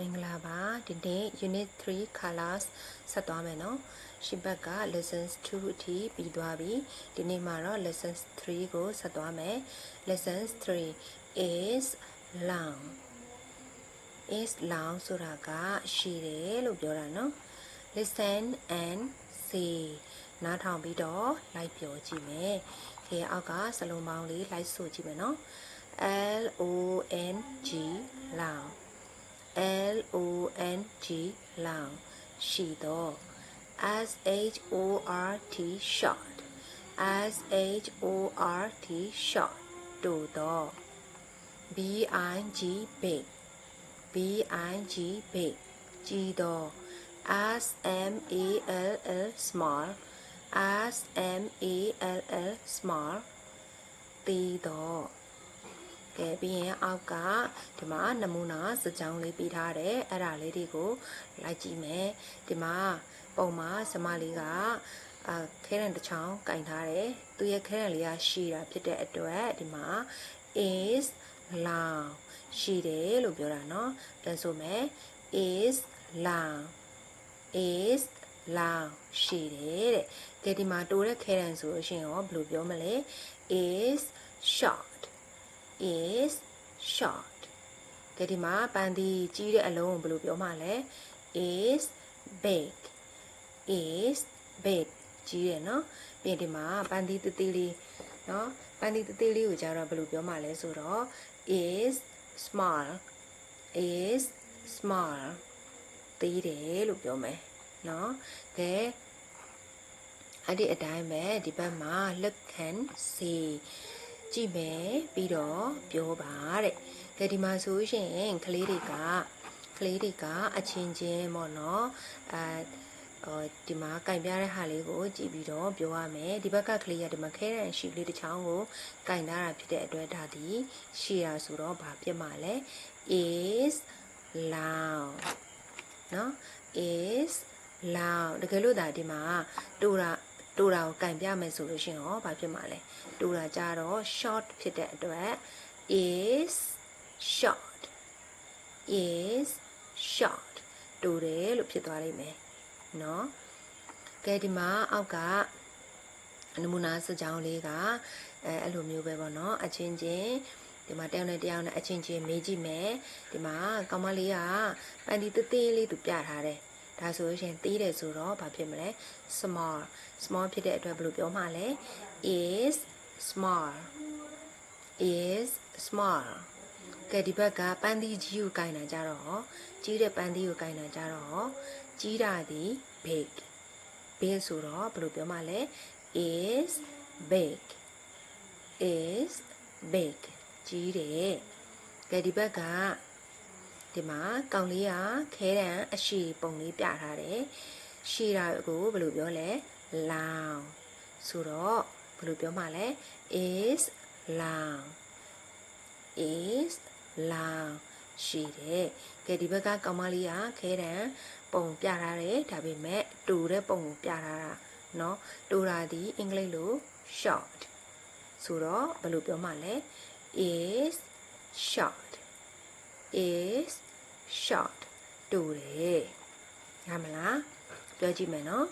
မင်္ဂလာပါဒီနေ့ unit 3 colors ဆက်သွားမယ်နော်ရှင်းဘက်က lessons 2အထိပြီးသွားပြီဒီနေ့မှာတော့ lessons 3ကိုဆက်သွားမယ် lessons 3 is long ဆိုတာကရှိတယ်လို့ပြောတာနော် listen and see နားထောင်ပြီးတော့လိုက်ပြောကြည့်မယ်ခေအောက်ကစလုံးပေါင်းလေးလိုက်ဆိုကြည့်မယ်နော် long long long ရှိတော့ short short တိုတော့ big big ကြီးတော့ small small သေးတော့ကဲပြီးရင်အောက်ကဒီမှာနမူနာစကြောင်းလေးပေးထားတယ်အဲ့ဒါလေးတွေကိုလိုက်ကြည့်မယ်ဒီမှာပုံမှာစမလေးကခဲရန်တစ်ချောင်းကင်ထားတယ်သူရဲ့ခဲရန်လေးကရှည်တာဖြစ်တဲ့အတွက်ဒီမှာ is long ရှည်တယ်လို့ပြောတာเนาะပြန်ဆိုမယ် is long ရှည်တယ်တဲ့ကဲဒီမှာတိုးတဲ့ခဲရန်ဆိုလို့ရှိရင်ရောဘယ်လိုပြောမလဲ is short ကဲဒီမှာပန်းဒီကြီးတဲ့အလုံးကိုဘယ်လိုပြောမှလဲ is big ကြီးတယ်နော်ပြီးဒီမှာပန်းဒီတသေးလေးနော်ပန်းဒီတသေးလေးကိုကြတော့ဘယ်လိုပြောမှလဲဆိုတော့ is small သေးတယ်လို့ပြောမယ်နော်ကဲအဲ့ဒီအတိုင်းပဲဒီဘက်မှာ look and see ကြည့်မယ်ပြီးတော့ပြောပါတဲ့ကဲဒီမှာဆိုရှင်ကလေးတွေကအချင်းချင်းပေါ့နော်ဒီမှာကင်ပြတဲ့ဟာလေးကိုကြည့်ပြီးတော့ပြောရမယ်ဒီဘက်ကကလေးကဒီမှာခဲရန်ရှိလေးတစ်ချောင်းကိုကင်ထားတာဖြစ်တဲ့အတွက်ဒါဒီရှည်တာဆိုတော့ဘာဖြစ်မှာလဲ is long နော် is long တကယ်လို့ဒါဒီမှာတိုးတာကိုကင်ပြမယ်ဆိုလို့ရှိရင်ဟောဘာဖြစ်မှာလဲတိုးတာကြတော့ short ဖြစ်တဲ့အတွက် is short တိုးတယ်လို့ဖြစ်သွားလိမ့်မယ်နော်ကဲဒီမှာအောက်ကနမူနာစကြောင်းလေးကအဲ့လိုမျိုးပဲပေါ့နော်အချင်းချင်းဒီမှာတယောက်နဲ့အချင်းချင်းမေးကြည့်မယ်ဒီမှာကောင်မလေးကပန်ဒီသေးလေးသူပြထားတယ်ဒါဆိုလို့ရှိရင်သေးတယ်ဆိုတော့ဘာဖြစ်မလဲ small ဖြစ်တဲ့အတွက်ဘယ်လိုပြောမှလဲ is small ကဲဒီဘက်ကပန်းသီးကြီးကိုကင်တာကြတော့ကြီးတဲ့ပန်းသီးကိုကင်တာကြတော့ကြီးတာဒီ big ဆိုတော့ဘယ်လိုပြောမှလဲ is big ကြီးတယ်ကဲဒီဘက်ကဒီမှာကောင်လေးကခဲတံအရှိပုံလေးပြထားတယ်ရှည်တာကိုဘယ်လိုပြောလဲ long ဆိုတော့ဘယ်လိုပြောမှလဲ is long ရှည်တယ်ကဲဒီဘက်ကကောင်မလေးကခဲတံပုံပြထားတယ်ဒါပေမဲ့တူတဲ့ပုံကိုပြထားတာเนาะတူတာဒီအင်္ဂလိပ်လို short ဆိုတော့ဘယ်လိုပြောမှလဲ is short တူတယ်ရမလားပြောကြည့်မယ်เนาะ